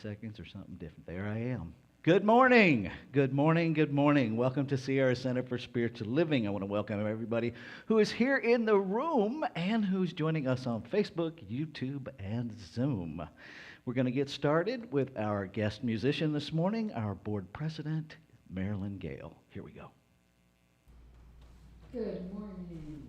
seconds or something different. There I am. Good morning. Good morning. Good morning. Welcome to Sierra Center for Spiritual Living. I want to welcome everybody who is here in the room and who's joining us on Facebook, YouTube, and Zoom. We're going to get started with our guest musician this morning, our board president, Marilyn Gale. Here we go. Good morning.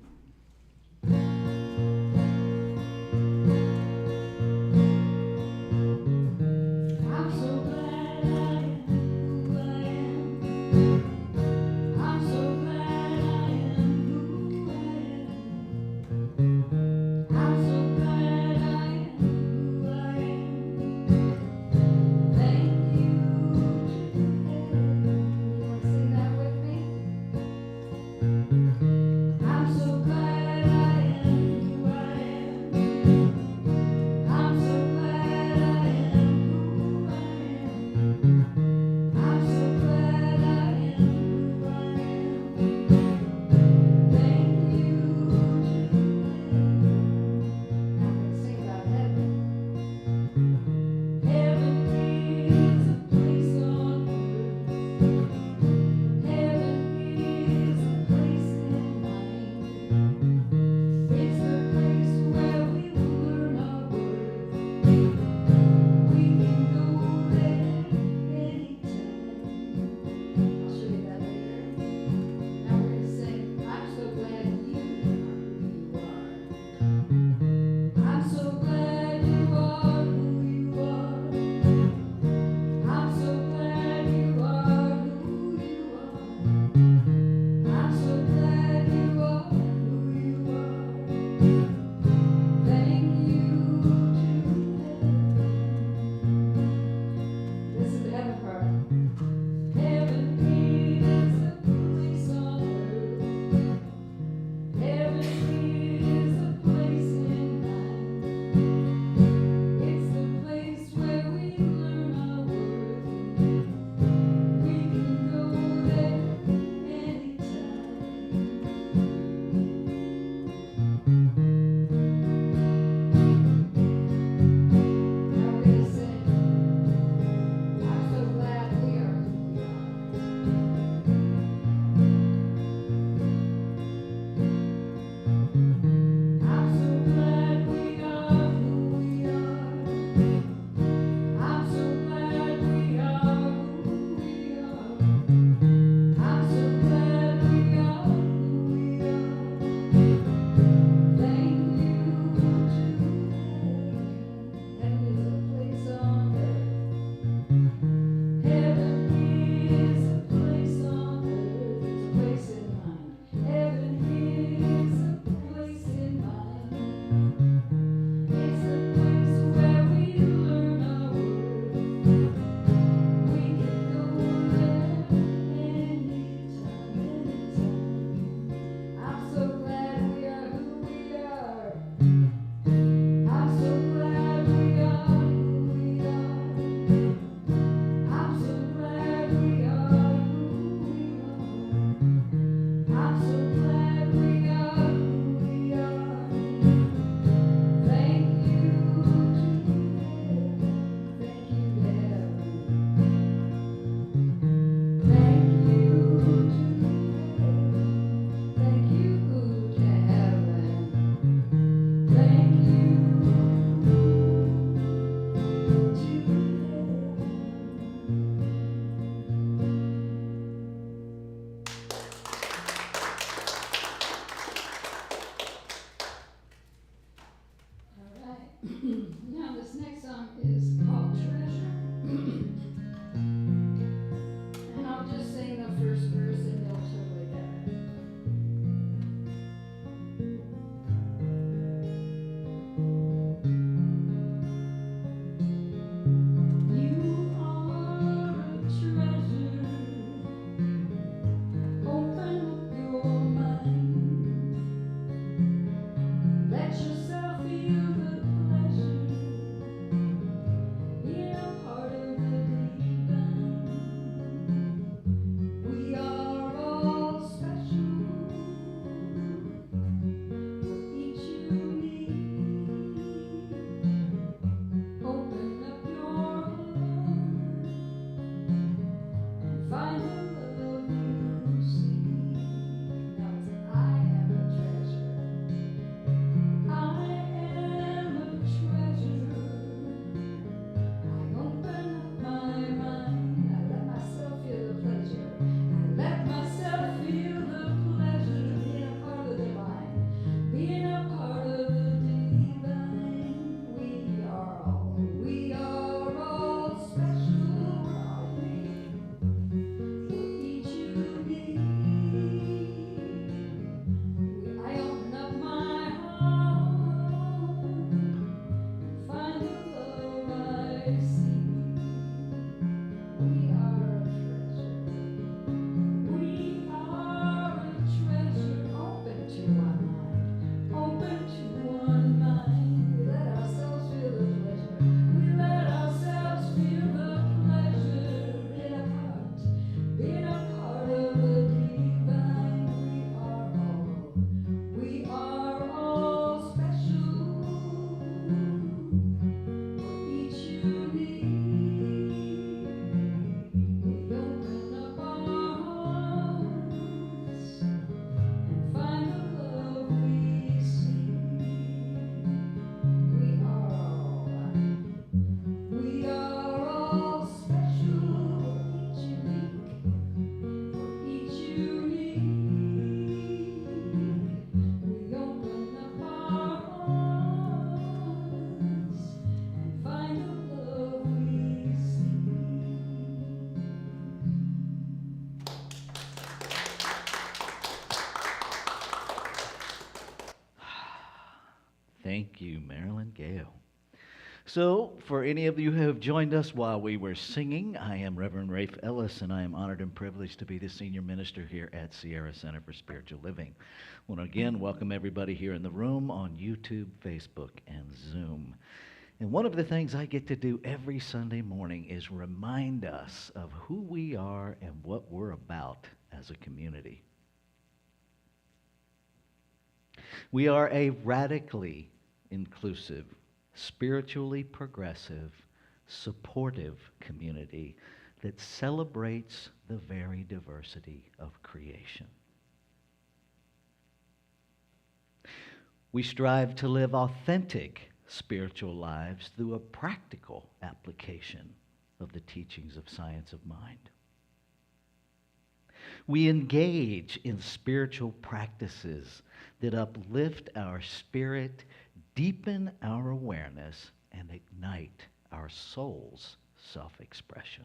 I'm so glad I am who I am. I'm so glad I am who I am. I'm so glad I am who I am. Thank you today. You want to sing that with me? I'm so glad. Thank you, Marilyn Gale. So, for any of you who have joined us while we were singing, I am Reverend Rafe Ellis, and I am honored and privileged to be the senior minister here at Sierra Center for Spiritual Living. I want to again welcome everybody here in the room on YouTube, Facebook, and Zoom. And one of the things I get to do every Sunday morning is remind us of who we are and what we're about as a community. We are a radically inclusive, spiritually progressive, supportive community that celebrates the very diversity of creation. We strive to live authentic spiritual lives through a practical application of the teachings of science of mind. We engage in spiritual practices that uplift our spirit, deepen our awareness, and ignite our soul's self-expression.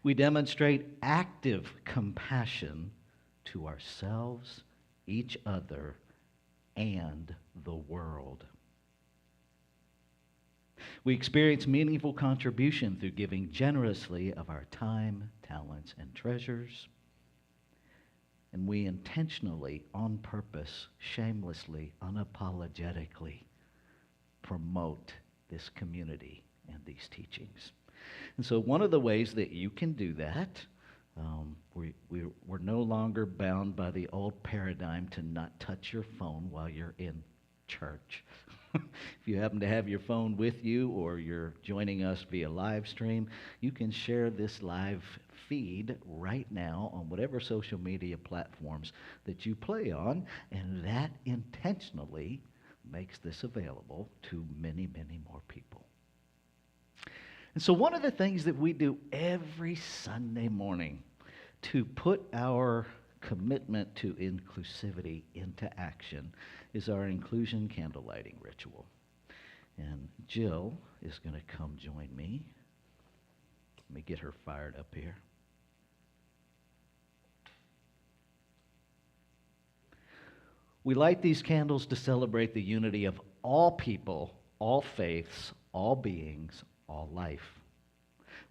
We demonstrate active compassion to ourselves, each other, and the world. We experience meaningful contribution through giving generously of our time, talents, and treasures. And we intentionally, on purpose, shamelessly, unapologetically promote this community and these teachings. And so one of the ways that you can do that, we're no longer bound by the old paradigm to not touch your phone while you're in church. If you happen to have your phone with you or you're joining us via live stream, you can share this live feed right now on whatever social media platforms that you play on, and that intentionally makes this available to many, many more people. And so one of the things that we do every Sunday morning to put our commitment to inclusivity into action is our inclusion candle lighting ritual. And Jill is going to come join me. Let me get her fired up here. We light these candles to celebrate the unity of all people, all faiths, all beings, all life.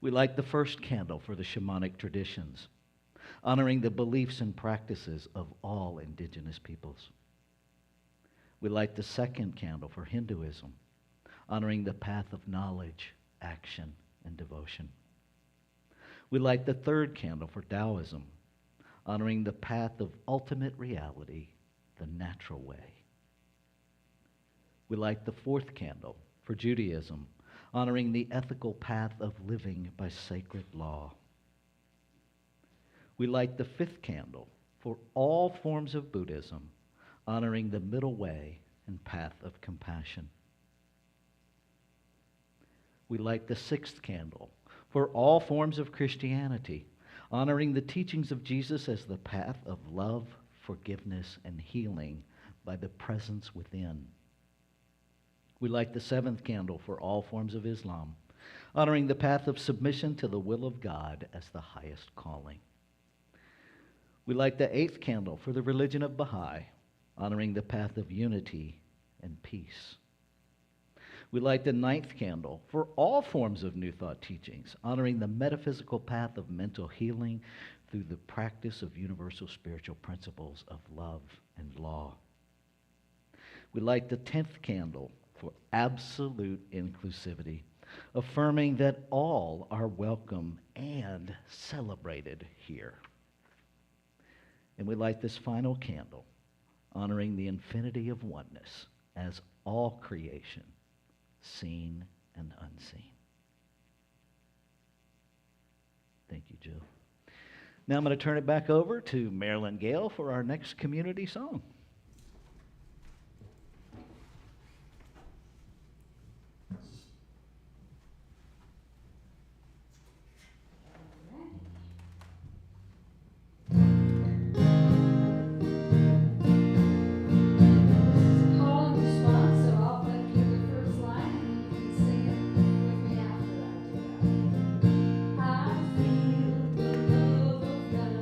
We light the first candle for the shamanic traditions, honoring the beliefs and practices of all indigenous peoples. We light the second candle for Hinduism, honoring the path of knowledge, action, and devotion. We light the third candle for Taoism, honoring the path of ultimate reality, the natural way. We light the fourth candle for Judaism, honoring the ethical path of living by sacred law. We light the fifth candle for all forms of Buddhism, honoring the middle way and path of compassion. We light the sixth candle for all forms of Christianity, honoring the teachings of Jesus as the path of love, forgiveness, and healing by the presence within. We light the seventh candle for all forms of Islam, honoring the path of submission to the will of God as the highest calling. We light the eighth candle for the religion of Baha'i, honoring the path of unity and peace. We light the ninth candle for all forms of New Thought teachings, honoring the metaphysical path of mental healing through the practice of universal spiritual principles of love and law. We light the 10th candle for absolute inclusivity, affirming that all are welcome and celebrated here. And we light this final candle, honoring the infinity of oneness as all creation, seen and unseen. Thank you, Jill. Now I'm going to turn it back over to Marilyn Gale for our next community song. I feel the love of God.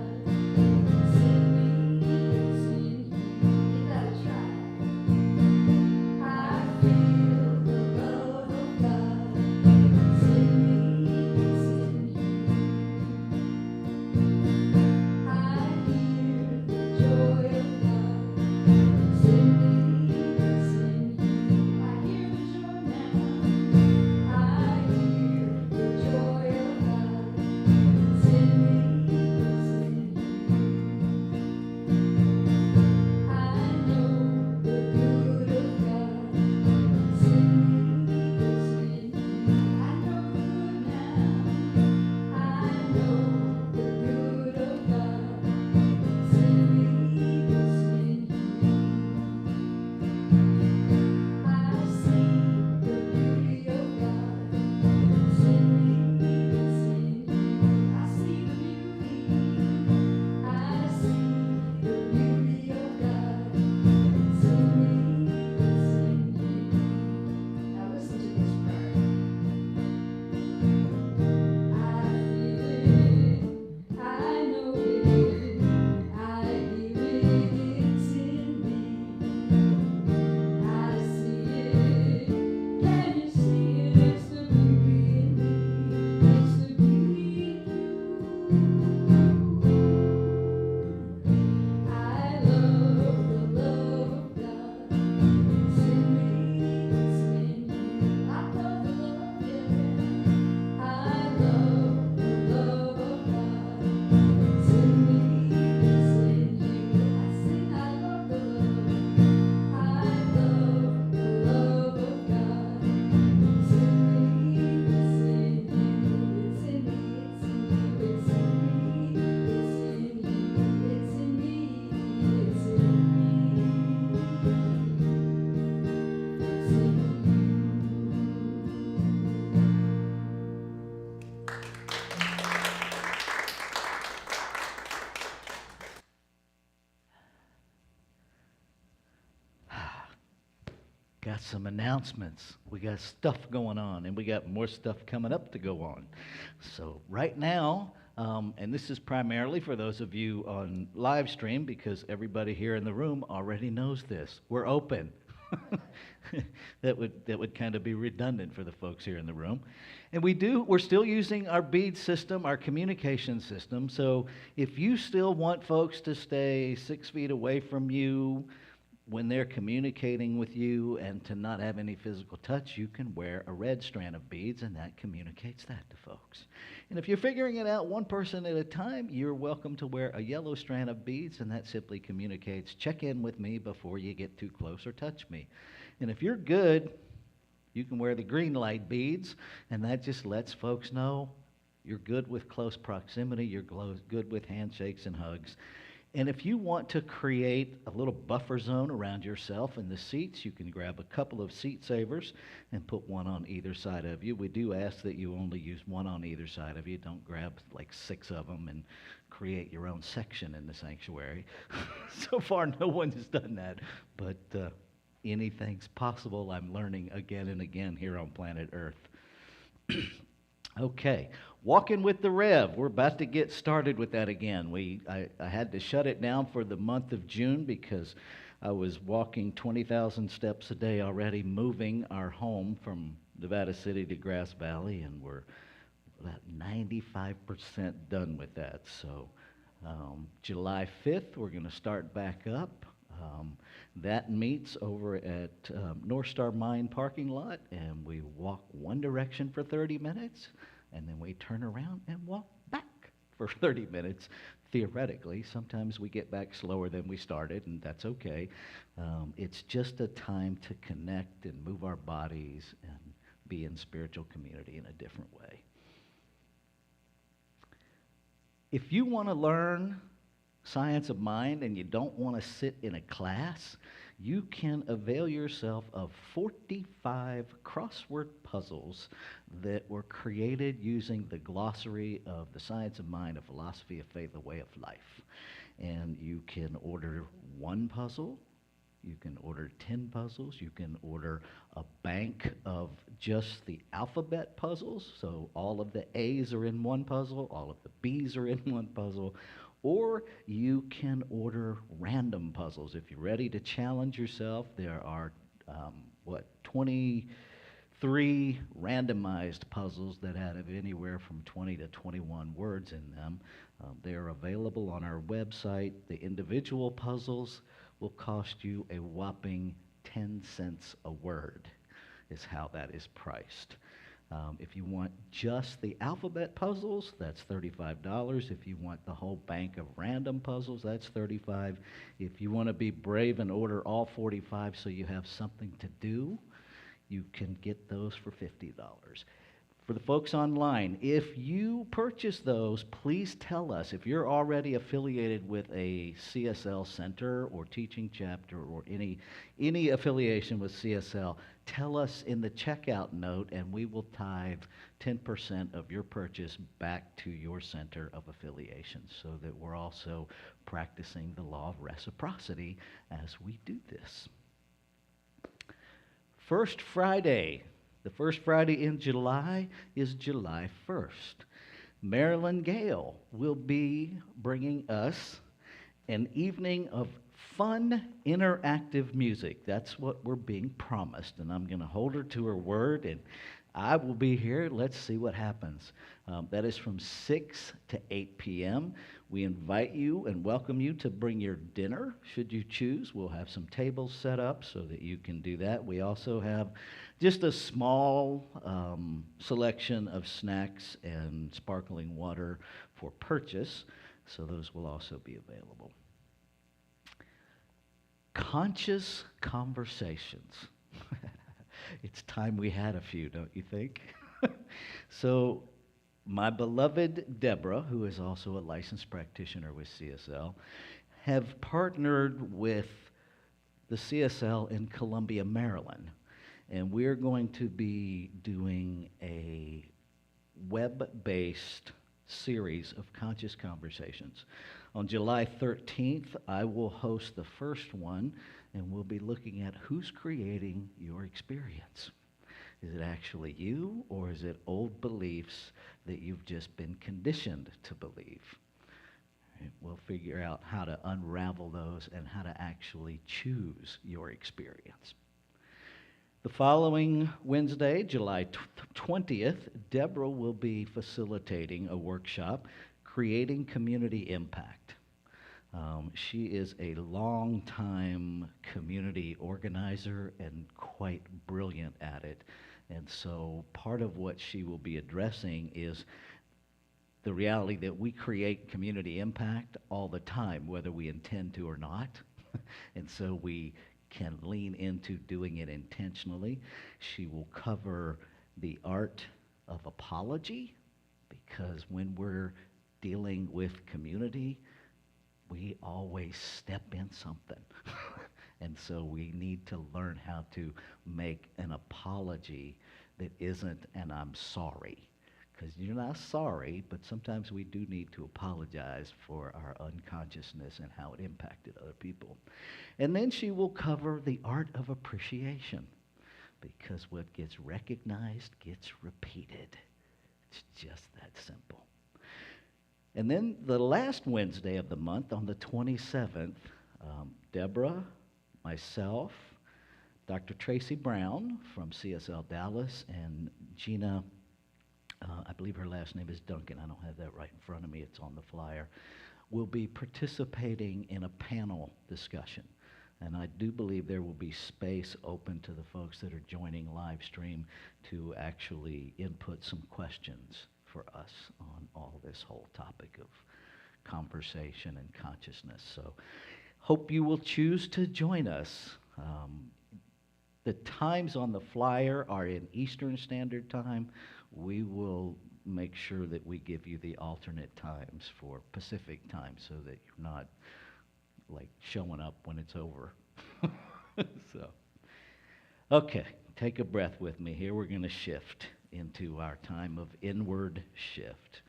Send me, send me. got some announcements. We got stuff going on, and we got more stuff coming up to go on. So right now, and this is primarily for those of you on live stream, because everybody here in the room already knows this. We're open. That would kind of be redundant for the folks here in the room. And we're still using our bead system, our communication system. So if you still want folks to stay 6 feet away from you when they're communicating with you and to not have any physical touch, you can wear a red strand of beads, and that communicates that to folks. And if you're figuring it out one person at a time, you're welcome to wear a yellow strand of beads, and that simply communicates, check in with me before you get too close or touch me. And if you're good, you can wear the green light beads, and that just lets folks know you're good with close proximity, you're good with handshakes and hugs. And if you want to create a little buffer zone around yourself and the seats, you can grab a couple of seat savers and put one on either side of you. We do ask that you only use one on either side of you. Don't grab like 6 of them and create your own section in the sanctuary. So far, no one has done that, but anything's possible. I'm learning again and again here on planet Earth. Okay, walking with the Rev. We're about to get started with that again. I had to shut it down for the month of June because I was walking 20,000 steps a day already, moving our home from Nevada City to Grass Valley, and we're about 95% done with that. So July 5th, we're going to start back up. That meets over at North Star Mine parking lot, and we walk one direction for 30 minutes, and then we turn around and walk back for 30 minutes, theoretically. Sometimes we get back slower than we started, and that's okay. It's just a time to connect and move our bodies and be in spiritual community in a different way. If you want to learn science of mind and you don't want to sit in a class, you can avail yourself of 45 crossword puzzles that were created using the glossary of the science of mind, a philosophy of faith, a way of life. And you can order one puzzle, you can order 10 puzzles, you can order a bank of just the alphabet puzzles, so all of the A's are in one puzzle, all of the B's are in one puzzle. Or you can order random puzzles. If you're ready to challenge yourself, there are, 23 randomized puzzles that have anywhere from 20 to 21 words in them. They are available on our website. The individual puzzles will cost you a whopping 10 cents a word, is how that is priced. If you want just the alphabet puzzles, that's $35. If you want the whole bank of random puzzles, that's $35. If you want to be brave and order all 45 so you have something to do, you can get those for $50. For the folks online, if you purchase those, please tell us. If you're already affiliated with a CSL center or teaching chapter or any affiliation with CSL, tell us in the checkout note, and we will tithe 10% of your purchase back to your center of affiliation, so that we're also practicing the law of reciprocity as we do this. First Friday. The first Friday in July is July 1st. Marilyn Gale will be bringing us an evening of fun, interactive music. That's what we're being promised, and I'm going to hold her to her word, and I will be here. Let's see what happens. That is from 6 to 8 p.m. We invite you and welcome you to bring your dinner, should you choose. We'll have some tables set up so that you can do that. We also have just a small selection of snacks and sparkling water for purchase, so those will also be available. Conscious conversations. It's time we had a few, don't you think? So my beloved Deborah, who is also a licensed practitioner with CSL, have partnered with the CSL in Columbia, Maryland. And we're going to be doing a web-based series of conscious conversations. On July 13th, I will host the first one, and we'll be looking at who's creating your experience. Is it actually you, or is it old beliefs that you've just been conditioned to believe? Right? We'll figure out how to unravel those and how to actually choose your experience. The following Wednesday, July 20th, Deborah will be facilitating a workshop, Creating Community Impact. She is a long-time community organizer and quite brilliant at it. And so part of what she will be addressing is the reality that we create community impact all the time, whether we intend to or not. And so we can lean into doing it intentionally. She will cover the art of apology, because when we're dealing with community, we always step in something. And so we need to learn how to make an apology that isn't an I'm sorry. Because you're not sorry, but sometimes we do need to apologize for our unconsciousness and how it impacted other people. And then she will cover the art of appreciation, because what gets recognized gets repeated. It's just that simple. And then the last Wednesday of the month, on the 27th, Deborah, myself, Dr. Tracy Brown from CSL Dallas, and Gina, I believe her last name is Duncan. I don't have that right in front of me. It's on the flyer. Will be participating in a panel discussion. And I do believe there will be space open to the folks that are joining live stream to actually input some questions for us on all this whole topic of conversation and consciousness. So hope you will choose to join us. The times on the flyer are in Eastern Standard Time. We will make sure that we give you the alternate times for Pacific time, so that you're not like showing up when it's over. So, okay, take a breath with me here. We're going to shift into our time of inward shift.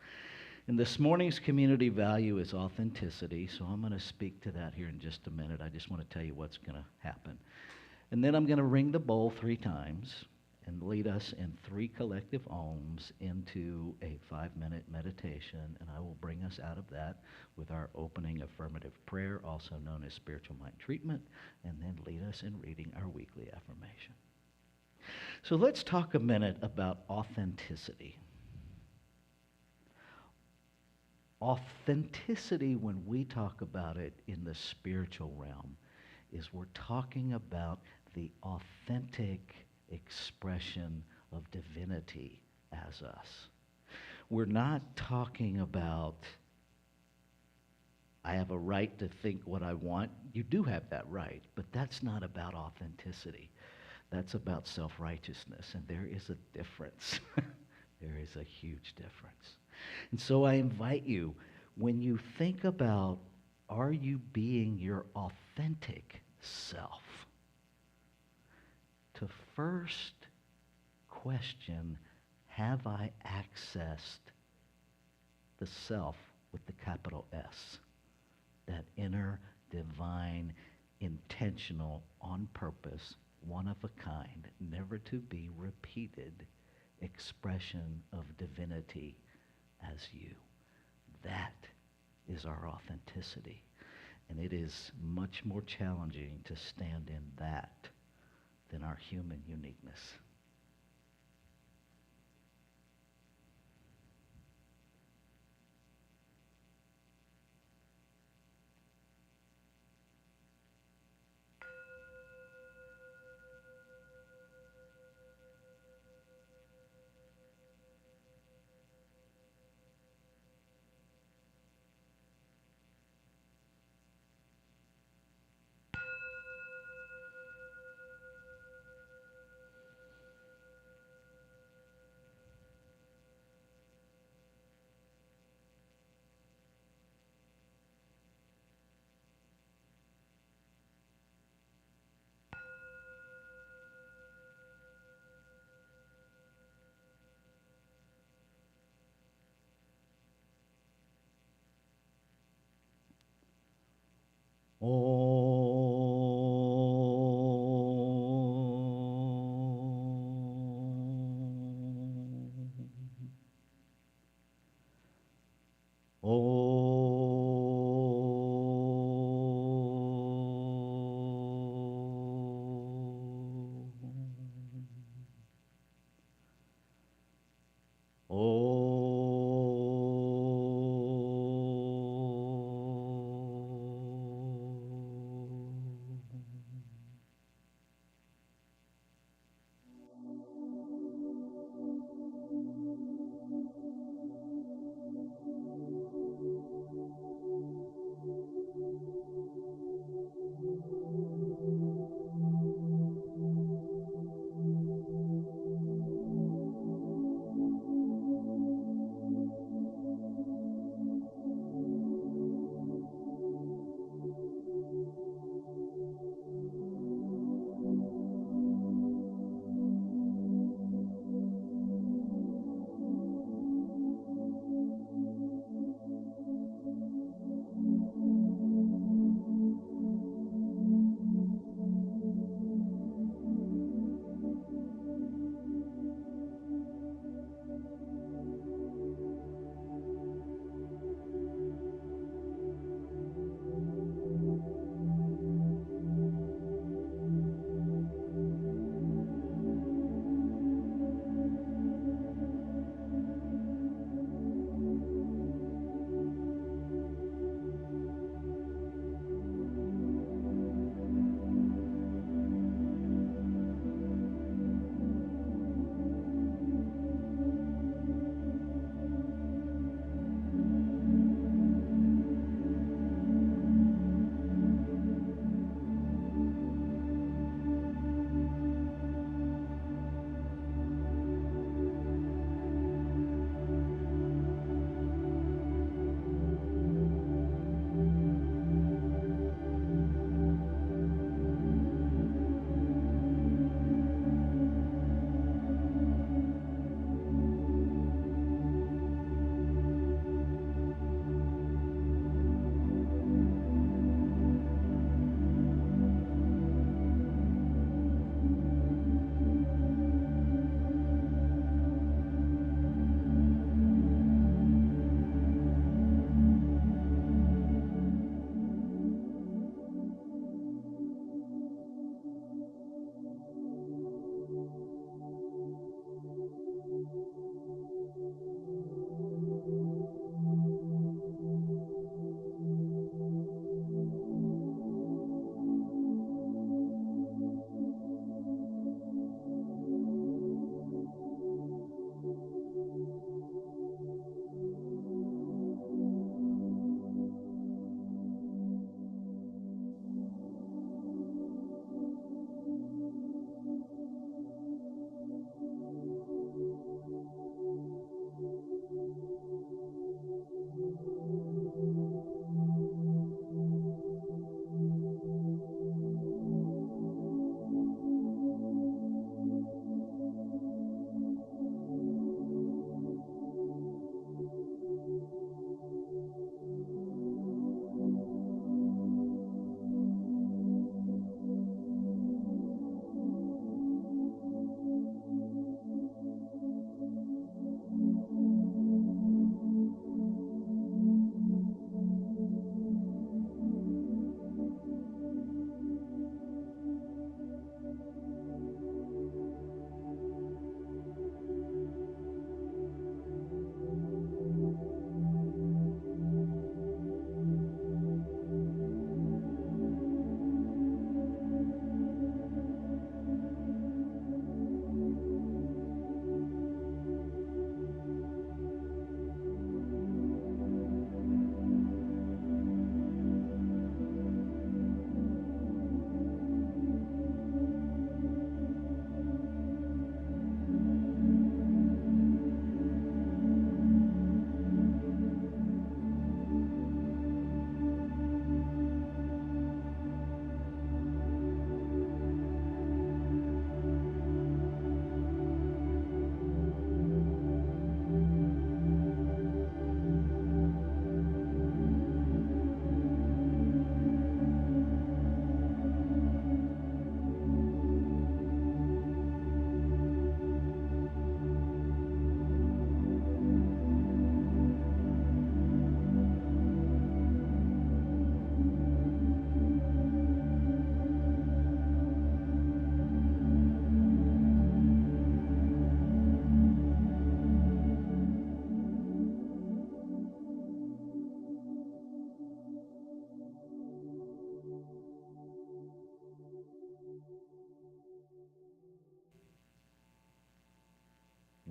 And this morning's community value is authenticity, so I'm going to speak to that here in just a minute. I just want to tell you what's going to happen. And then I'm going to ring the bowl 3 times and lead us in 3 collective ohms into a 5-minute meditation, and I will bring us out of that with our opening affirmative prayer, also known as spiritual mind treatment, and then lead us in reading our weekly affirmation. So let's talk a minute about authenticity. Authenticity, when we talk about it in the spiritual realm, is we're talking about the authentic expression of divinity as us. We're not talking about, I have a right to think what I want. You do have that right, but that's not about authenticity. That's about self-righteousness, and there is a difference. There is a huge difference. And so I invite you, when you think about, are you being your authentic self, to first question, have I accessed the self with the capital S, that inner, divine, intentional, on purpose, one of a kind, never to be repeated expression of divinity as you. That is our authenticity. And it is much more challenging to stand in that than our human uniqueness. Om.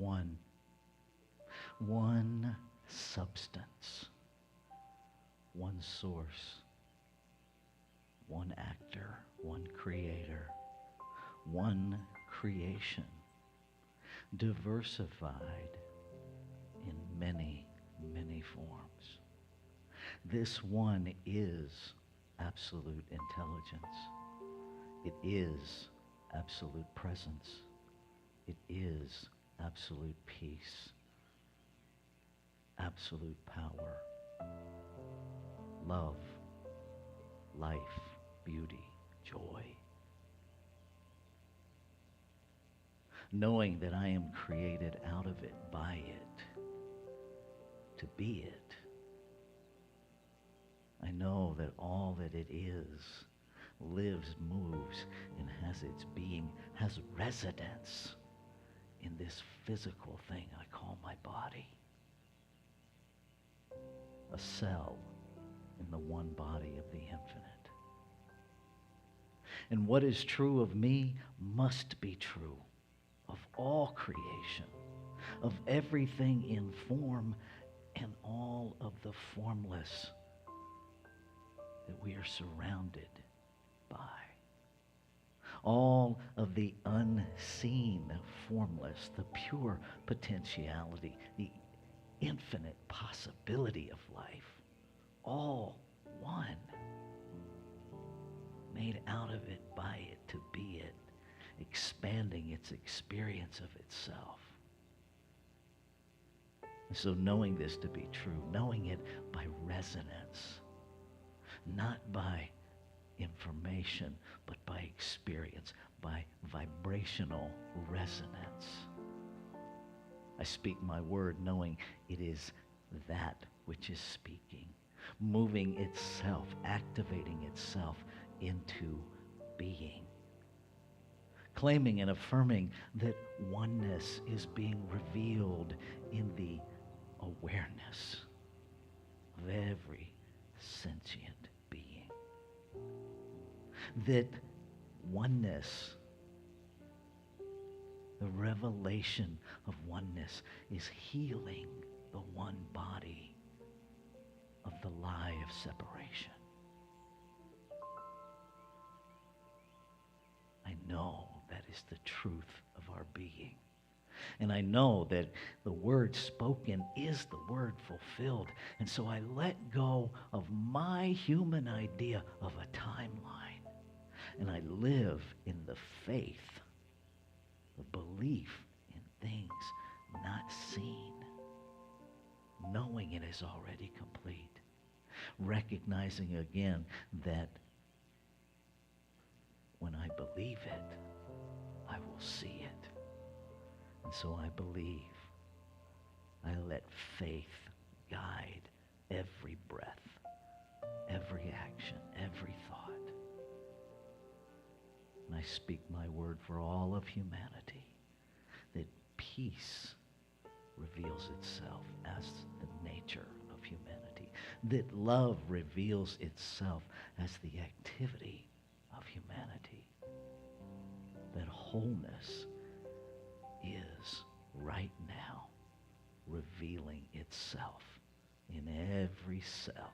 one. One substance. One source. One actor. One creator. One creation. Diversified in many, many forms. This one is absolute intelligence. It is absolute presence. It is absolute peace. Absolute power. Love. Life. Beauty. Joy. Knowing that I am created out of it, by it, to be it. I know that all that it is lives, moves, and has its being, has residence in this physical thing I call my body. A cell in the one body of the infinite. And what is true of me must be true of all creation, of everything in form and all of the formless that we are surrounded by. All of the unseen formless, the pure potentiality, the infinite possibility of life, all one, made out of it, by it, to be it, expanding its experience of itself. And so knowing this to be true, knowing it by resonance, not by information, but by experience, by vibrational resonance. I speak my word knowing it is that which is speaking, moving itself, activating itself into being. Claiming and affirming that oneness is being revealed in the awareness of every sentient being. That oneness, the revelation of oneness, is healing the one body of the lie of separation. I know that is the truth of our being. And I know that the word spoken is the word fulfilled. And so I let go of my human idea of a timeline. And I live in the faith, the belief in things not seen, knowing it is already complete. Recognizing again that when I believe it, I will see it. And so I believe. I let faith guide every breath, every action, every thought. And I speak my word for all of humanity, that peace reveals itself as the nature of humanity, that love reveals itself as the activity of humanity, that wholeness is right now revealing itself in every cell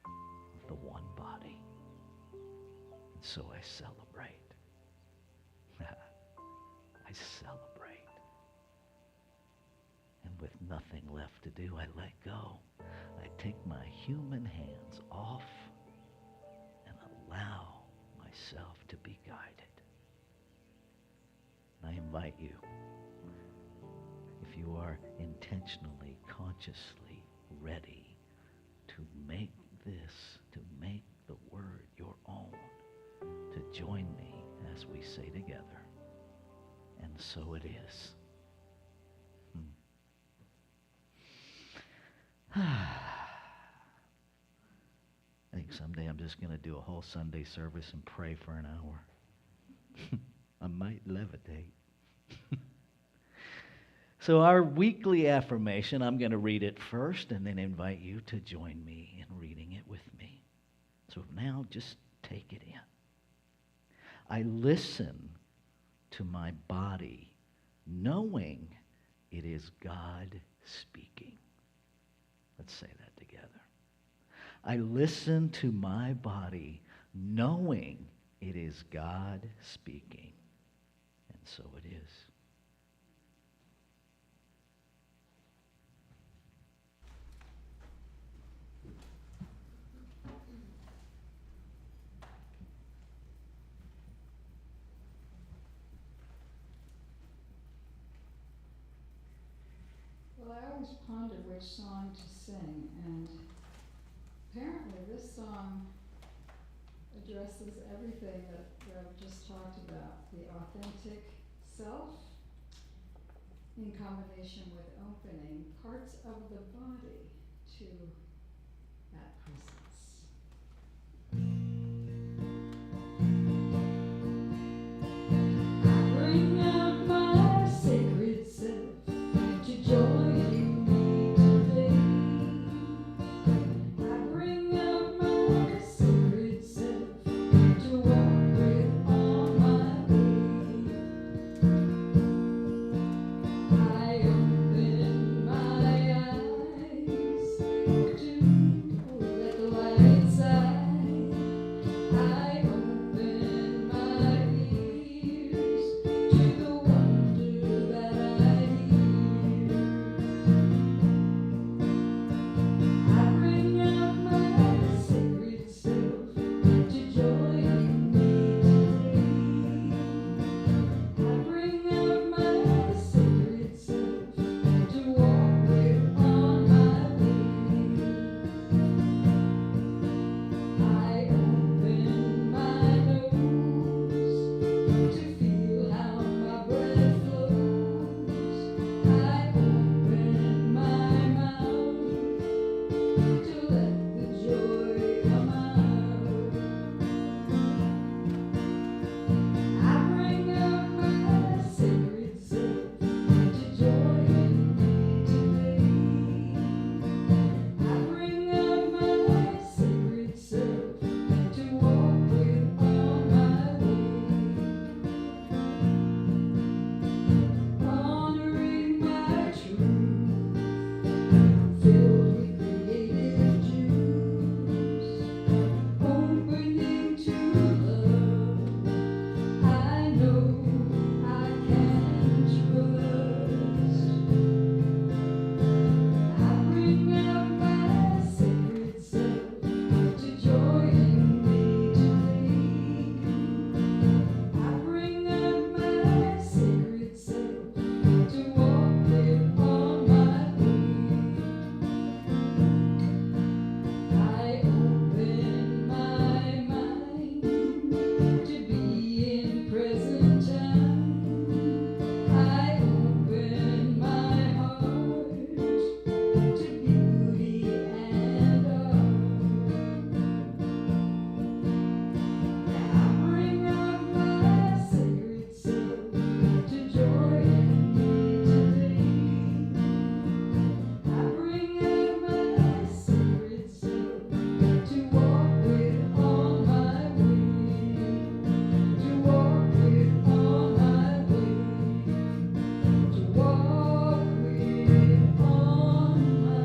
of the one body. And so I celebrate. I celebrate. And with nothing left to do, I let go. I take my human hands off and allow myself to be guided. And I invite you, if you are intentionally, consciously ready to make this, to make the word your own, to join me as we say together, and so it is. I think someday I'm just going to do a whole Sunday service and pray for an hour. I might levitate. So our weekly affirmation, I'm going to read it first and then invite you to join me in reading it with me. So now just take it in. I listen to my body, knowing it is God speaking. Let's say that together. I listen to my body knowing it is God speaking. And so it is. Well, I always pondered which song to sing, and apparently this song addresses everything that I've just talked about, the authentic self in combination with opening parts of the body to that presence. I bring out my sacred self to join me today. I bring out my sacred self to walk with on my way. I open my eyes to let the light inside. I open my ears to the wonder that I hear. I bring out my sacred self to join me today. I bring out my sacred self to walk with on my way. I open my nose to feel how my breath flows. I open my mouth to let the joy come out. I bring out my sacred self to join me today. I bring out my sacred self to walk with on my way. Honoring my truth, filled with creative juice, opening to love. I know I can trust. I bring out my sacred self to join me today. I bring out my sacred self to walk with on my way. I open my mind to be in present time. I open my heart to beauty and art. I bring out my sacred self to join me today. I bring out my sacred self to walk with on my way. To walk with on my way. To walk with on my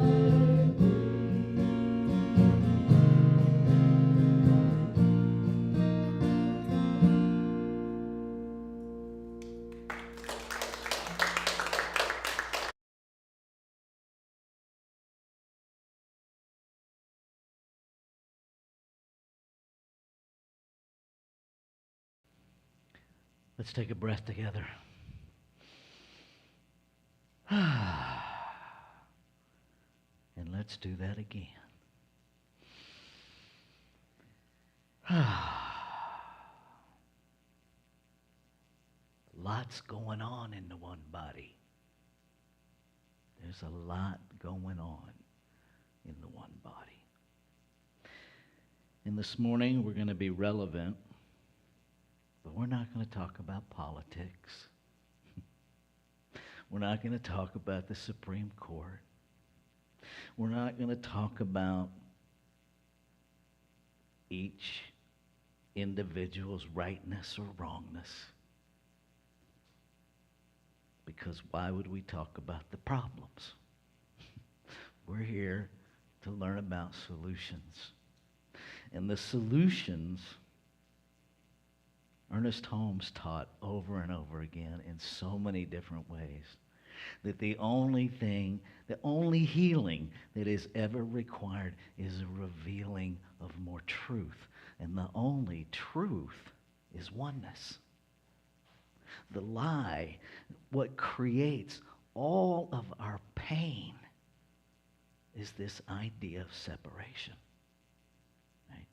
Let's take a breath together. And let's do that again. Lots going on in the one body. There's a lot going on in the one body. And this morning we're going to be relevant, but we're not going to talk about politics. We're not going to talk about the Supreme Court. We're not going to talk about each individual's rightness or wrongness. Because why would we talk about the problems? We're here to learn about solutions. And the solutions, Ernest Holmes taught over and over again in so many different ways, that the only healing that is ever required is a revealing of more truth. And the only truth is oneness. The lie, what creates all of our pain, is this idea of separation. Right?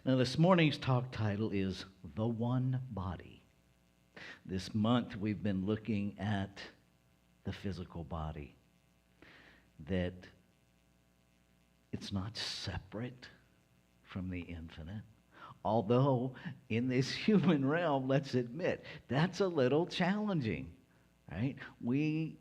Now, this morning's talk title is The One Body. This month we've been looking at the physical body, that it's not separate from the infinite. Although in this human realm, let's admit, that's a little challenging, right? We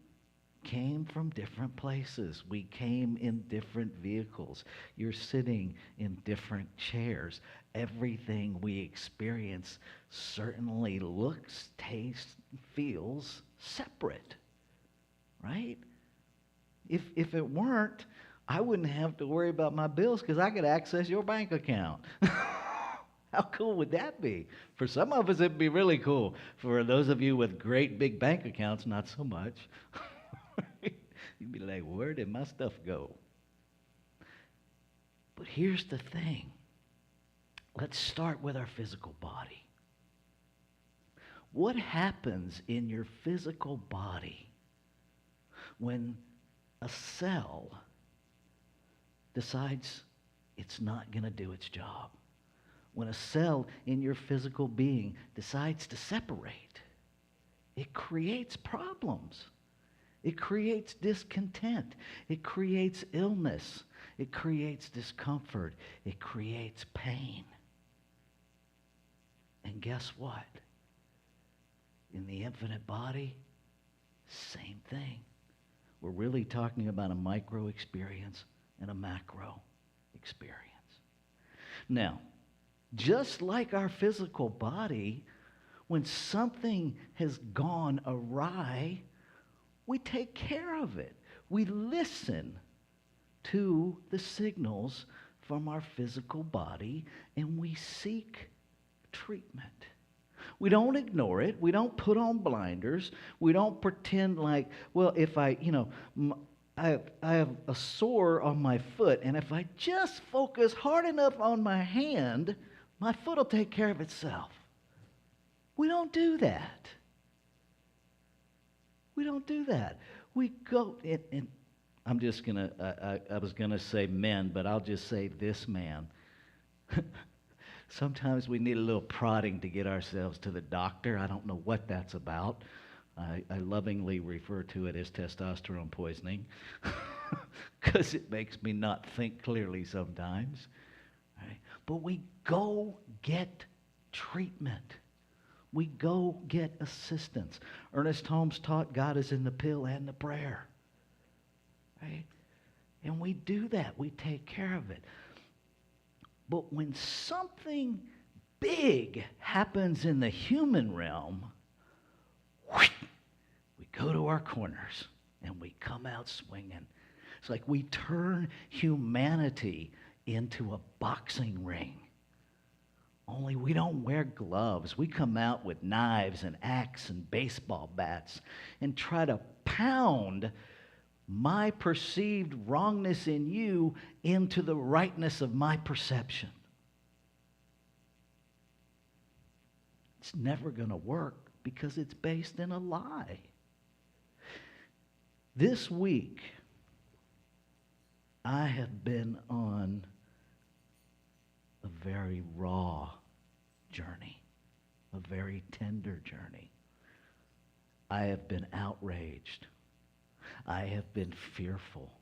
came from different places. We came in different vehicles. You're sitting in different chairs. Everything we experience certainly looks, tastes, feels separate, right? If it weren't, I wouldn't have to worry about my bills because I could access your bank account. How cool would that be? For some of us, it'd be really cool. For those of you with great big bank accounts, not so much. You'd be like, where did my stuff go? But here's the thing. Let's start with our physical body. What happens in your physical body when a cell decides it's not going to do its job? When a cell in your physical being decides to separate, it creates problems. It creates discontent. It creates illness. It creates discomfort. It creates pain. And guess what? In the infinite body, same thing. We're really talking about a micro experience and a macro experience. Now, just like our physical body, when something has gone awry, we take care of it. We listen to the signals from our physical body and we seek treatment. We don't ignore it. We don't put on blinders. We don't pretend like, well, if I have a sore on my foot, and if I just focus hard enough on my hand, my foot will take care of itself. We don't do that. We don't do that. We go, and I'm just going to, I was going to say men, but I'll just say this man. Sometimes we need a little prodding to get ourselves to the doctor. I don't know what that's about. I lovingly refer to it as testosterone poisoning because it makes me not think clearly sometimes. Right? But we go get treatment. We go get assistance. Ernest Holmes taught God is in the pill and the prayer. Right? And we do that. We take care of it. But when something big happens in the human realm, we go to our corners and we come out swinging. It's like we turn humanity into a boxing ring. Only we don't wear gloves. We come out with knives and axe and baseball bats and try to pound my perceived wrongness in you into the rightness of my perception. It's never going to work because it's based in a lie. This week, I have been on a very raw journey, a very tender journey. I have been outraged. I have been fearful.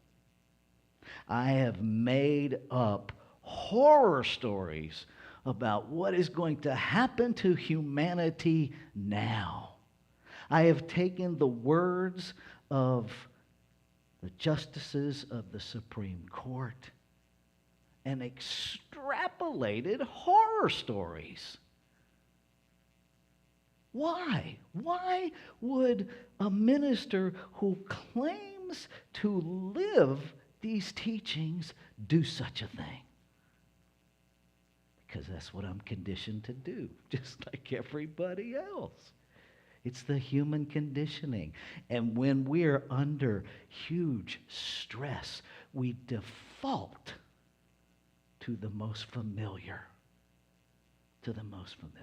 I have made up horror stories about what is going to happen to humanity now. I have taken the words of the justices of the Supreme Court and extrapolated horror stories. Why? Why would a minister who claims to live these teachings do such a thing? Because that's what I'm conditioned to do, just like everybody else. It's the human conditioning. And when we're under huge stress, we default to the most familiar. To the most familiar.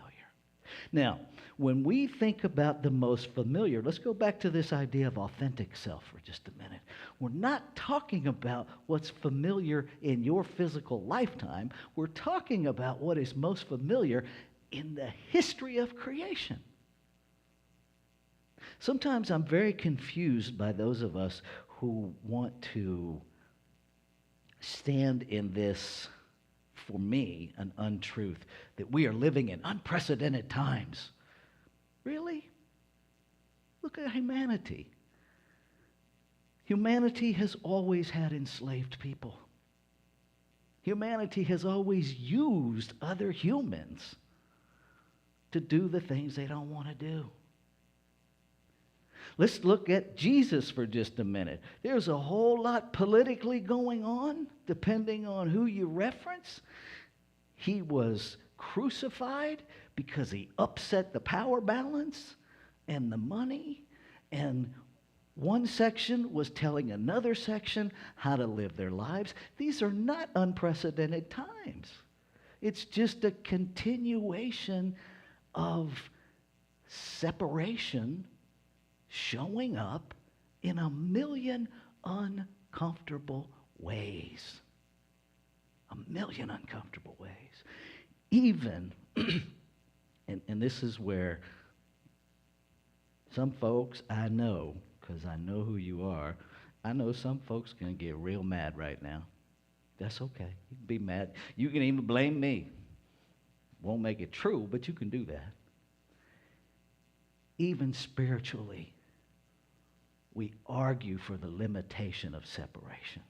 Now, when we think about the most familiar, let's go back to this idea of authentic self for just a minute. We're not talking about what's familiar in your physical lifetime. We're talking about what is most familiar in the history of creation. Sometimes I'm very confused by those of us who want to stand in this, for me, an untruth, that we are living in unprecedented times. Really? Look at humanity. Humanity has always had enslaved people. Humanity has always used other humans to do the things they don't want to do. Let's look at Jesus for just a minute. There's a whole lot politically going on, depending on who you reference. He was crucified because he upset the power balance and the money. And one section was telling another section how to live their lives. These are not unprecedented times. It's just a continuation of separation showing up in a million uncomfortable ways. A million uncomfortable ways. Even, and this is where some folks I know, because I know who you are, I know some folks are going to get real mad right now. That's okay. You can be mad. You can even blame me. Won't make it true, but you can do that. Even spiritually, we argue for the limitation of separation.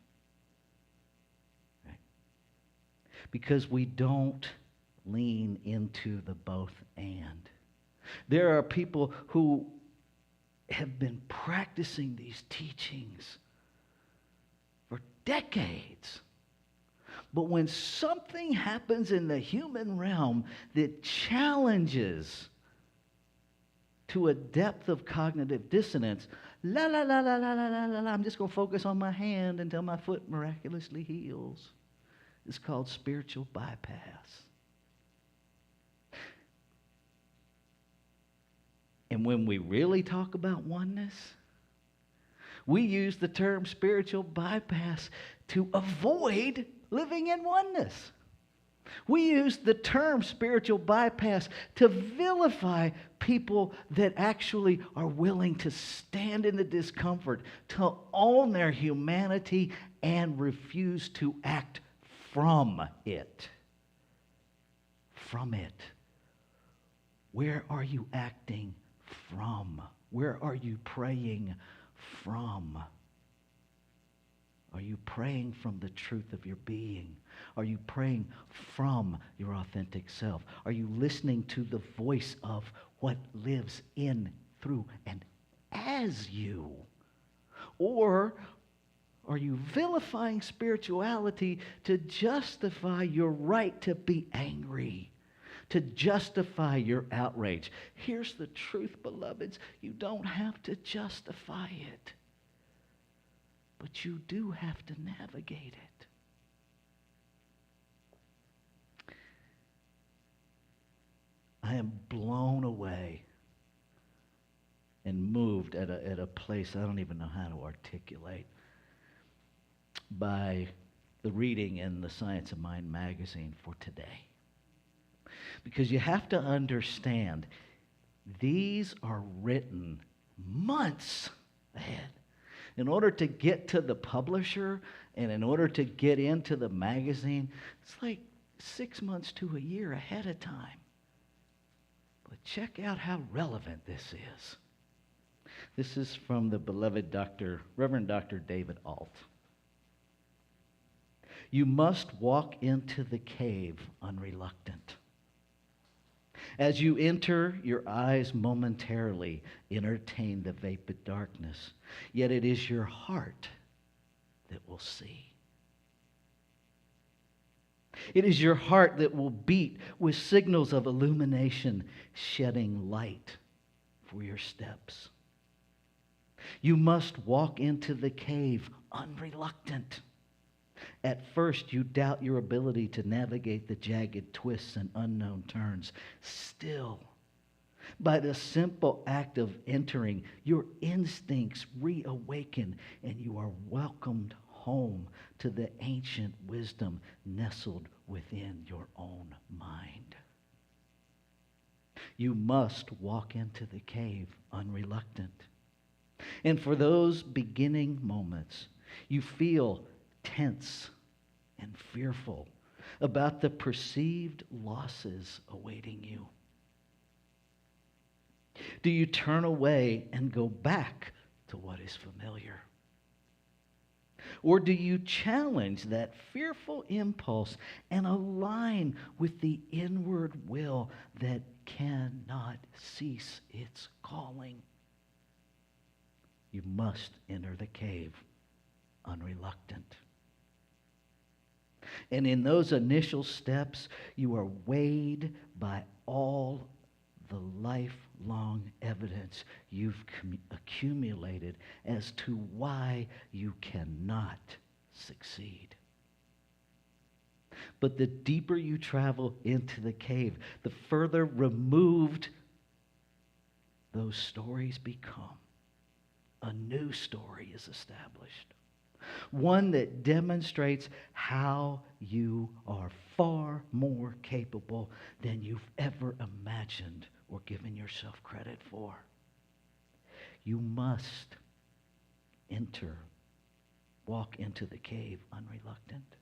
Right? Because we don't lean into the both and. There are people who have been practicing these teachings for decades. But when something happens in the human realm that challenges to a depth of cognitive dissonance, la la la la la la la la la, I'm just going to focus on my hand until my foot miraculously heals. It's called spiritual bypass. And when we really talk about oneness, we use the term spiritual bypass to avoid living in oneness. We use the term spiritual bypass to vilify people that actually are willing to stand in the discomfort, to own their humanity and refuse to act from it. From it. Where are you acting from? Where are you praying from? Are you praying from the truth of your being? Are you praying from your authentic self? Are you listening to the voice of what lives in, through, and as you? Or are you vilifying spirituality to justify your right to be angry, to justify your outrage? Here's the truth, beloveds. You don't have to justify it. But you do have to navigate it. I am blown away and moved at a place I don't even know how to articulate by the reading in the Science of Mind magazine for today. Because you have to understand, these are written months ahead. In order to get to the publisher and in order to get into the magazine, it's like 6 months to a year ahead of time. But check out how relevant this is. This is from the beloved Reverend Dr. David Alt. You must walk into the cave unreluctant. As you enter, your eyes momentarily entertain the vapid darkness, yet it is your heart that will see. It is your heart that will beat with signals of illumination, shedding light for your steps. You must walk into the cave unreluctant. At first, you doubt your ability to navigate the jagged twists and unknown turns. Still, by the simple act of entering, your instincts reawaken and you are welcomed home to the ancient wisdom nestled within your own mind. You must walk into the cave unreluctant. And for those beginning moments, you feel tense and fearful about the perceived losses awaiting you. Do you turn away and go back to what is familiar? Or do you challenge that fearful impulse and align with the inward will that cannot cease its calling? You must enter the cave unreluctant. And in those initial steps, you are weighed by all the lifelong evidence you've accumulated as to why you cannot succeed. But the deeper you travel into the cave, the further removed those stories become. A new story is established. One that demonstrates how you are far more capable than you've ever imagined or given yourself credit for. You must walk into the cave unreluctant.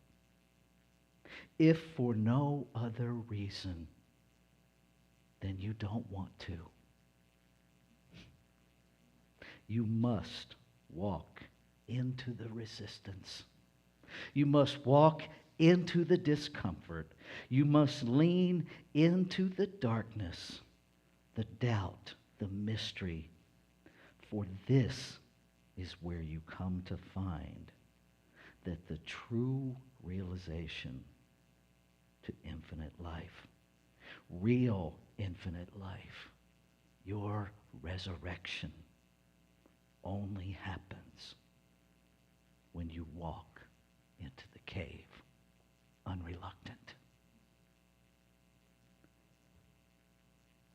If for no other reason than you don't want to. You must walk into the resistance. You must walk into the discomfort. You must lean into the darkness, the doubt, the mystery. For this is where you come to find that the true realization to infinite life, real infinite life, your resurrection, only happens when you walk into the cave unreluctant.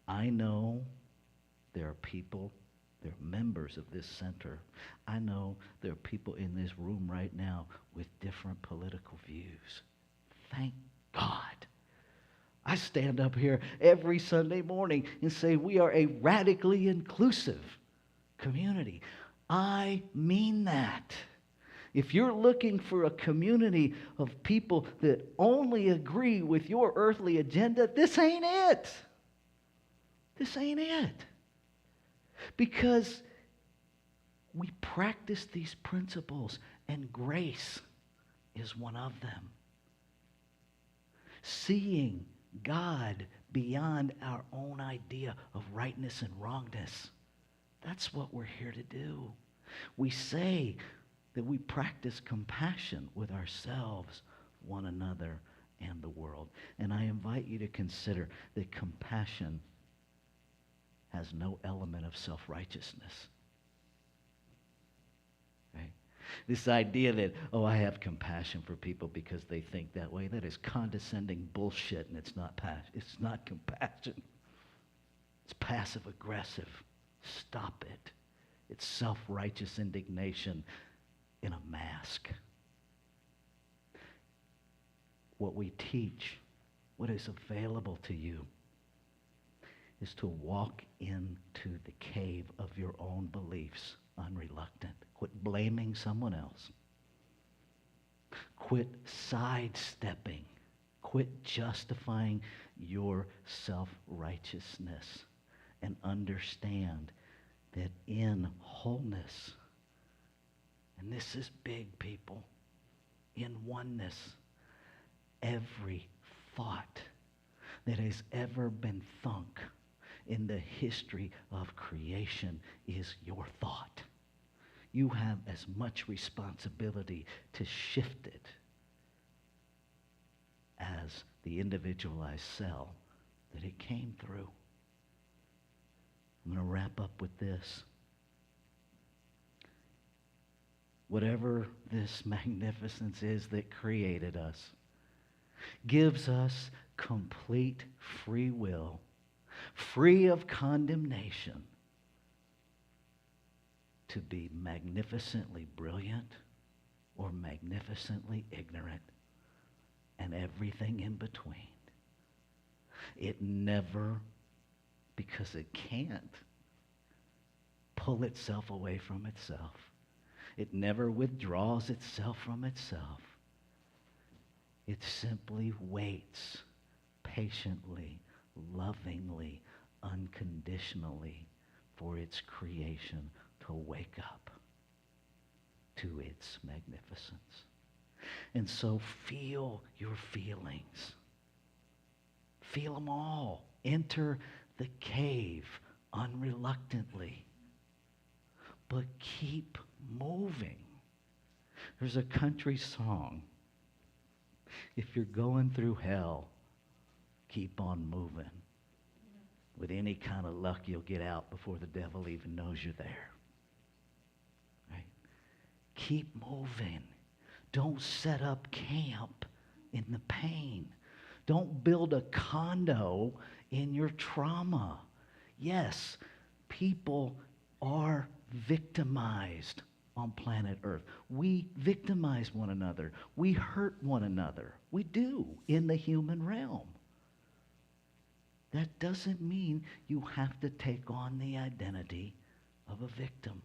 I know there are people, there are members of this center. I know there are people in this room right now with different political views. Thank God. I stand up here every Sunday morning and say we are a radically inclusive community. I mean that. If you're looking for a community of people that only agree with your earthly agenda, this ain't it. This ain't it. Because we practice these principles, and grace is one of them. Seeing God beyond our own idea of rightness and wrongness. That's what we're here to do. We say that we practice compassion with ourselves, one another, and the world. And I invite you to consider that compassion has no element of self-righteousness. Right? This idea that, oh, I have compassion for people because they think that way, that is condescending bullshit, and it's not compassion. It's passive-aggressive. Stop it. It's self-righteous indignation in a mask. What we teach, what is available to you, is to walk into the cave of your own beliefs unreluctant. Quit blaming someone else. Quit sidestepping. Quit justifying your self-righteousness, and understand that in wholeness, and this is big, people, in oneness, every thought that has ever been thunk in the history of creation is your thought. You have as much responsibility to shift it as the individualized cell that it came through. I'm going to wrap up with this. Whatever this magnificence is that created us, gives us complete free will, free of condemnation, to be magnificently brilliant or magnificently ignorant and everything in between. It never, because it can't, pull itself away from itself. It never withdraws itself from itself. It simply waits patiently, lovingly, unconditionally for its creation to wake up to its magnificence. And so feel your feelings. Feel them all. Enter the cave unreluctantly. But keep moving. There's a country song. If you're going through hell, keep on moving. With any kind of luck, you'll get out before the devil even knows you're there. Right? Keep moving. Don't set up camp in the pain. Don't build a condo in your trauma. Yes, people are victimized on planet Earth. We victimize one another. We hurt one another. We do in the human realm. That doesn't mean you have to take on the identity of a victim.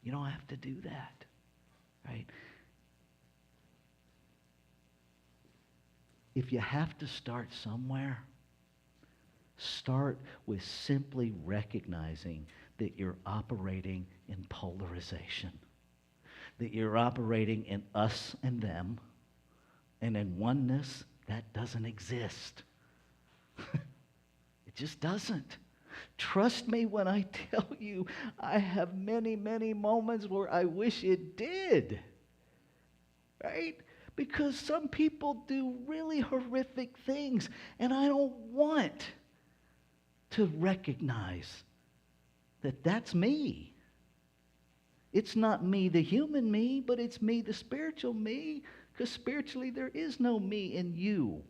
You don't have to do that, right? If you have to start somewhere, start with simply recognizing that you're operating in polarization, that you're operating in us and them, and in oneness that doesn't exist. It just doesn't. Trust me when I tell you, I have many, many moments where I wish it did, right? Because some people do really horrific things, and I don't want to recognize that that's me. It's not me, the human me, but it's me, the spiritual me, because spiritually there is no me in you.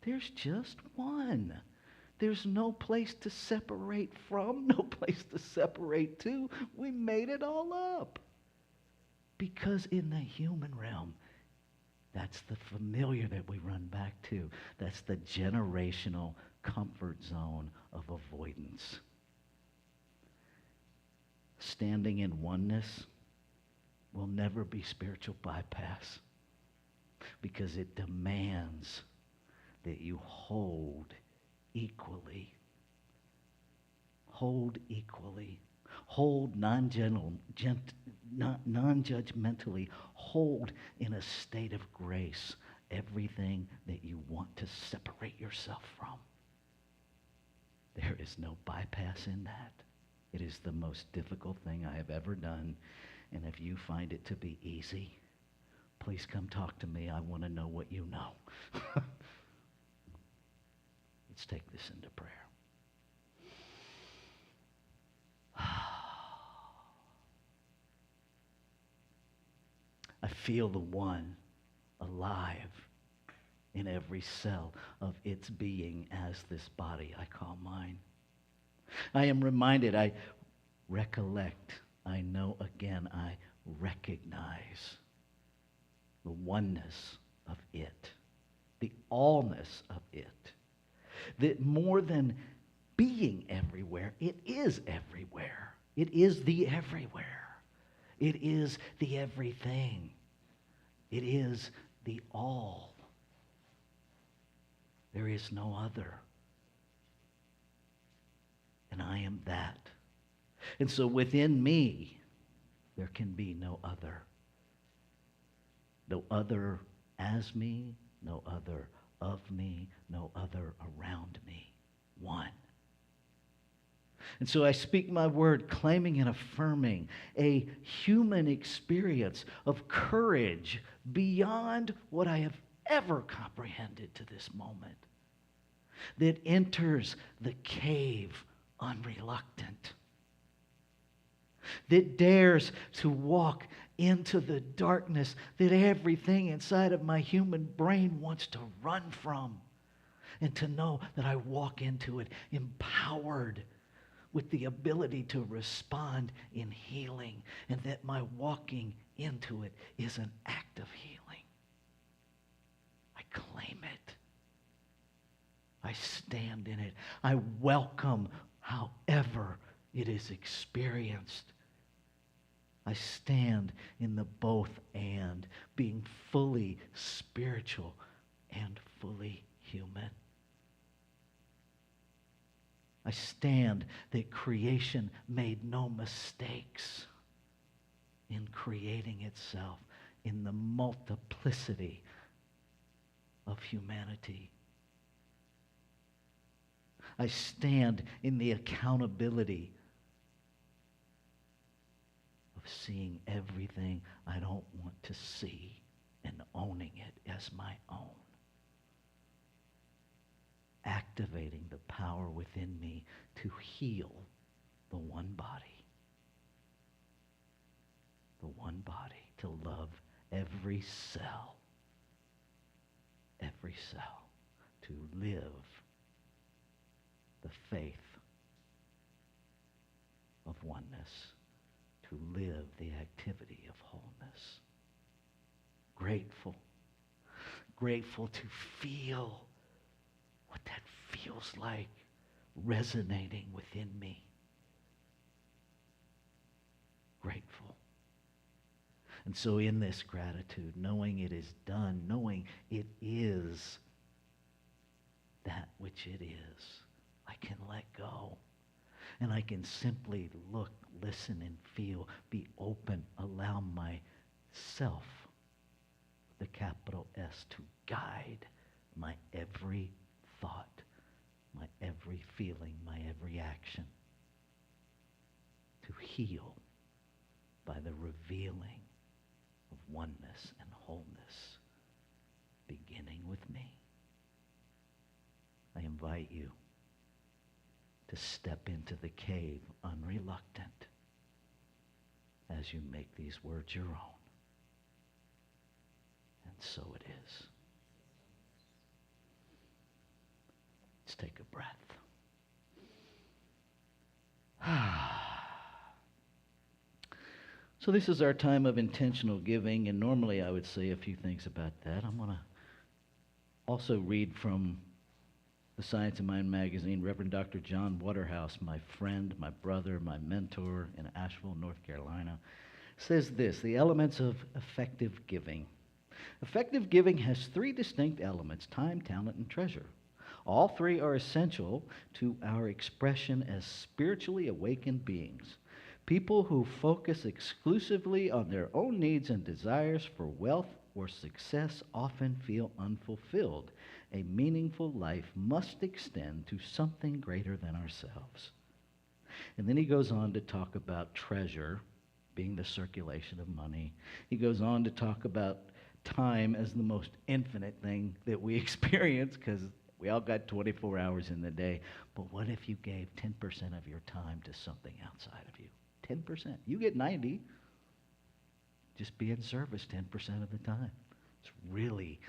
There's just one. There's no place to separate from, no place to separate to. We made it all up. Because in the human realm, that's the familiar that we run back to. That's the generational comfort zone of avoidance. Standing in oneness will never be spiritual bypass because it demands that you hold equally, hold non-judgmentally, hold in a state of grace everything that you want to separate yourself from. There is no bypass in that. It is the most difficult thing I have ever done, and if you find it to be easy, please come talk to me. I want to know what you know. Let's take this into prayer. I feel the one alive in every cell of its being as this body I call mine. I am reminded, I recollect, I know again, I recognize the oneness of it, the allness of it. That more than being everywhere, it is everywhere. It is the everywhere. It is the everything. It is the all. There is no other. And I am that. And so within me, there can be no other. No other as me, no other of me, no other around me. One. And so I speak my word, claiming and affirming a human experience of courage beyond what I have ever comprehended to this moment, that enters the cave unreluctant, that dares to walk into the darkness that everything inside of my human brain wants to run from, and to know that I walk into it empowered with the ability to respond in healing, and that my walking into it is an act of healing. I claim it. I stand in it. I welcome however it is experienced. I stand in the both and, being fully spiritual and fully human. I stand that creation made no mistakes in creating itself in the multiplicity of humanity. I stand in the accountability of seeing everything I don't want to see and owning it as my own. Activating the power within me to heal the one body. The one body, to love every cell, to live the faith of oneness, to live the activity of wholeness. Grateful to feel what that feels like resonating within me. Grateful. And so in this gratitude, knowing it is done, knowing it is that which it is, I can let go. And I can simply look, listen, and feel, be open, allow myself, the capital S, to guide my every thought, my every feeling, my every action, to heal by the revealing of oneness and wholeness, beginning with me. I invite you to step into the cave unreluctant as you make these words your own. And so it is. Let's take a breath. So this is our time of intentional giving, and normally I would say a few things about that. I'm going to also read from the Science of Mind magazine. Reverend Dr. John Waterhouse, my friend, my brother, my mentor in Asheville, North Carolina, says this: the elements of effective giving. Effective giving has three distinct elements: time, talent, and treasure. All three are essential to our expression as spiritually awakened beings. People who focus exclusively on their own needs and desires for wealth or success often feel unfulfilled. A meaningful life must extend to something greater than ourselves. And then he goes on to talk about treasure being the circulation of money. He goes on to talk about time as the most infinite thing that we experience, because we all got 24 hours in the day. But what if you gave 10% of your time to something outside of you? 10%. You get 90. Just be in service 10% of the time. It's really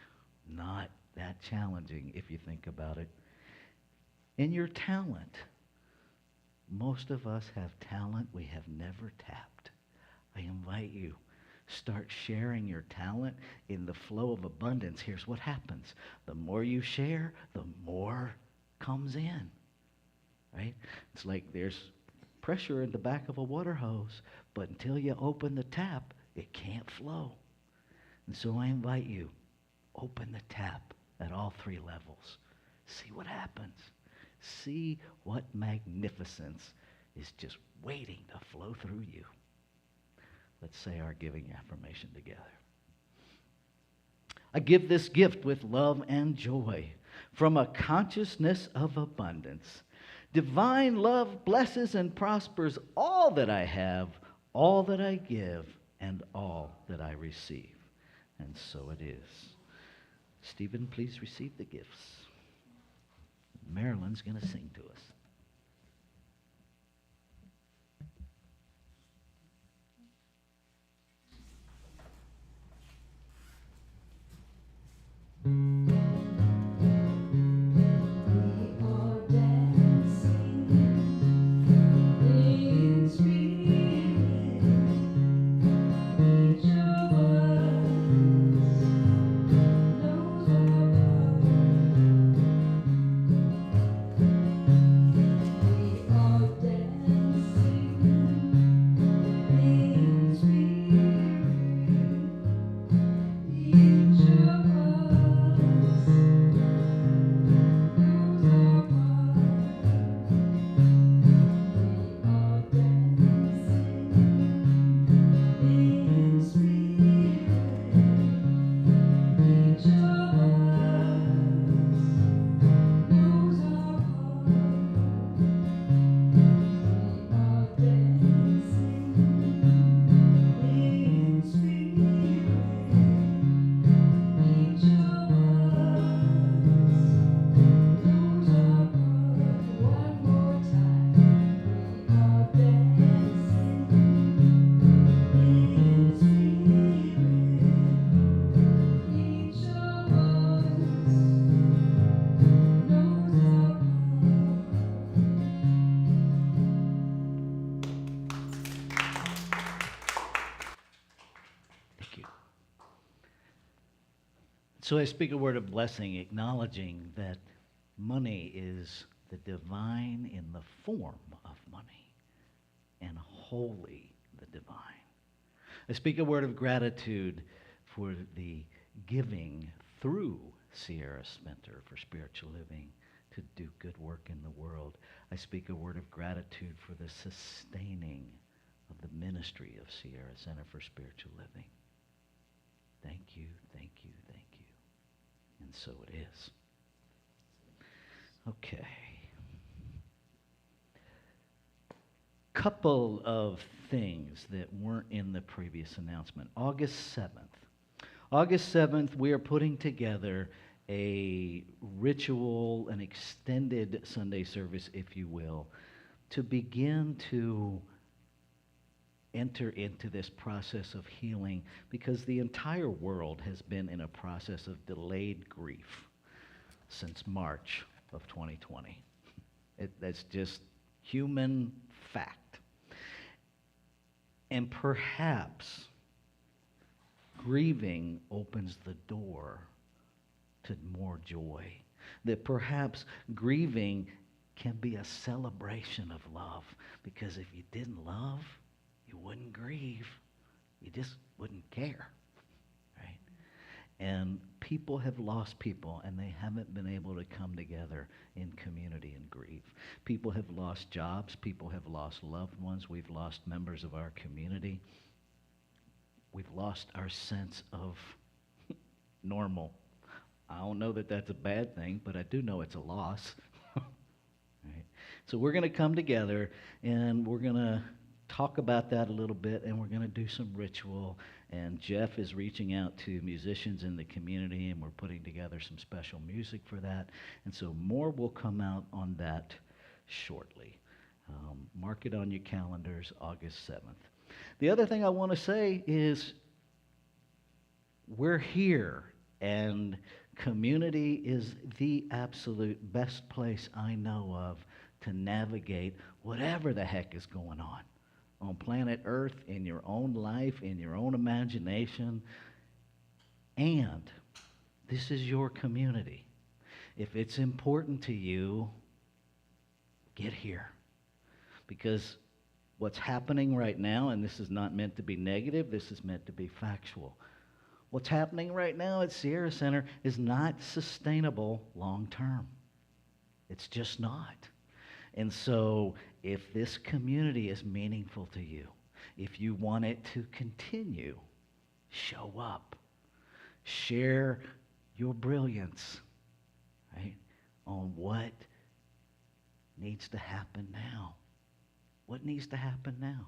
not that challenging if you think about it. In your talent, most of us have talent we have never tapped. I invite you, start sharing your talent in the flow of abundance. Here's what happens. The more you share, the more comes in, right? It's like there's pressure in the back of a water hose, but until you open the tap, it can't flow. And so I invite you, open the tap at all three levels. See what happens. See what magnificence is just waiting to flow through you. Let's say our giving affirmation together. I give this gift with love and joy from a consciousness of abundance. Divine love blesses and prospers all that I have, all that I give, and all that I receive. And so it is. Stephen, please receive the gifts. Marilyn's going to sing to us. Thank you. So I speak a word of blessing, acknowledging that money is the divine in the form of money, and holy the divine. I speak a word of gratitude for the giving through Sierra Center for Spiritual Living to do good work in the world. I speak a word of gratitude for the sustaining of the ministry of Sierra Center for Spiritual Living. Thank you, thank you, thank you. And so it is. Okay. Couple of things that weren't in the previous announcement. August 7th. August 7th, we are putting together a ritual, an extended Sunday service, if you will, to begin to enter into this process of healing, because the entire world has been in a process of delayed grief since March of 2020. That's just human fact. And perhaps grieving opens the door to more joy. That perhaps grieving can be a celebration of love, because if you didn't love, you wouldn't grieve. You just wouldn't care, right? And people have lost people, and they haven't been able to come together in community and grieve. People have lost jobs. People have lost loved ones. We've lost members of our community. We've lost our sense of normal. I don't know that that's a bad thing, but I do know it's a loss. Right? So we're going to come together, and we're going to talk about that a little bit, and we're going to do some ritual. And Jeff is reaching out to musicians in the community, and we're putting together some special music for that. And so more will come out on that shortly. Mark it on your calendars, August 7th. The other thing I want to say is we're here, and community is the absolute best place I know of to navigate whatever the heck is going on planet Earth, in your own life, in your own imagination. And this is your community. If it's important to you, get here. Because what's happening right now, and this is not meant to be negative, this is meant to be factual. What's happening right now at Sierra Center is not sustainable long term. It's just not. And so if this community is meaningful to you, if you want it to continue, show up. share your brilliance, right, on what needs to happen now. What needs to happen now?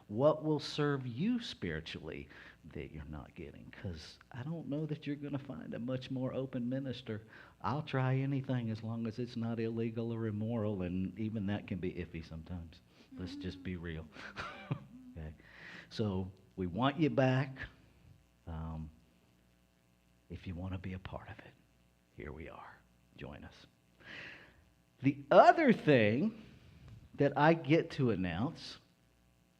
What will serve you spiritually that you're not getting? Because I don't know that you're going to find a much more open minister. I'll try anything as long as it's not illegal or immoral, and even that can be iffy sometimes. Let's just be real. Okay. So we want you back. If you want to be a part of it, here we are. Join us. The other thing that I get to announce,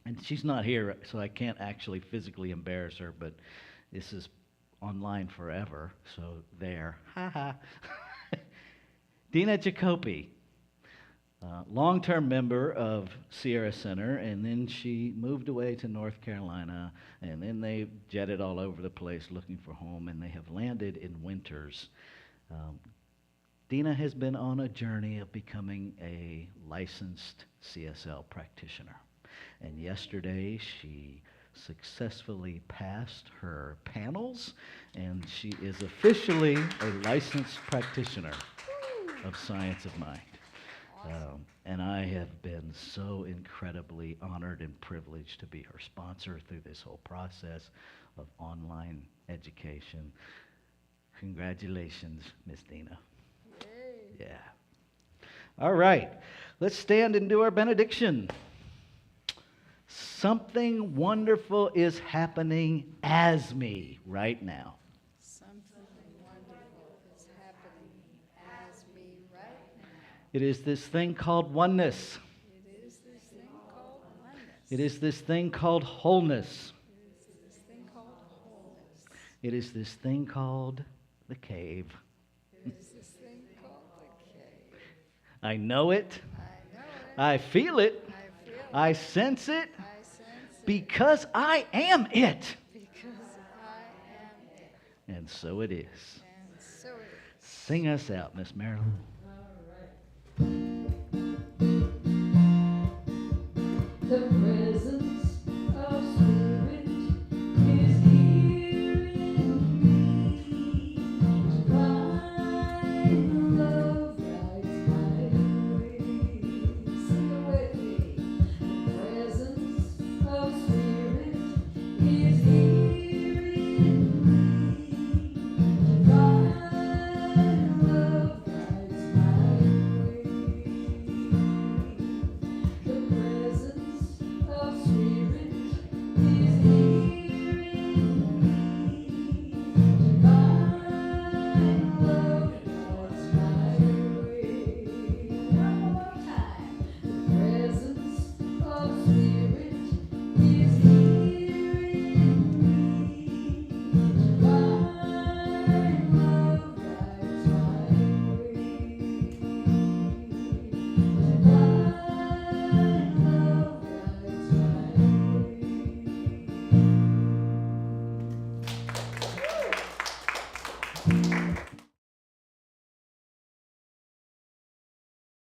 and she's not here, so I can't actually physically embarrass her, but this is online forever, so there. Ha ha. Dina Jacoby, long-term member of Sierra Center, and then she moved away to North Carolina, and then they jetted all over the place looking for home, and they have landed in Winters. Dina has been on a journey of becoming a licensed CSL practitioner. And yesterday she successfully passed her panels, and she is officially a licensed practitioner of Science of Mind. And I have been so incredibly honored and privileged to be her sponsor through this whole process of online education. Congratulations, Miss Dina. Yeah. All right. Let's stand and do our benediction. Something wonderful is happening as me right now. Something wonderful is happening as me right now. It is this thing called oneness. It is this thing called oneness. It is this thing called wholeness. It is this thing called wholeness. It is this thing called the cave. It is this thing called the cave. I know it. I know it. I feel it. I feel it. I sense it. I sense it. Because I am it. Because I am it. And so it is. And so it is. Sing us out, Miss Marilyn. The presence of Spirit is here in me. Divine love guides my way. Sing it with me. The presence of Spirit is here in me. Divine love guides my way. The presence of Spirit is here in me. Divine love guides my way. One more time. The presence of Spirit is here in me. Divine love guides my way. Divine love guides my way.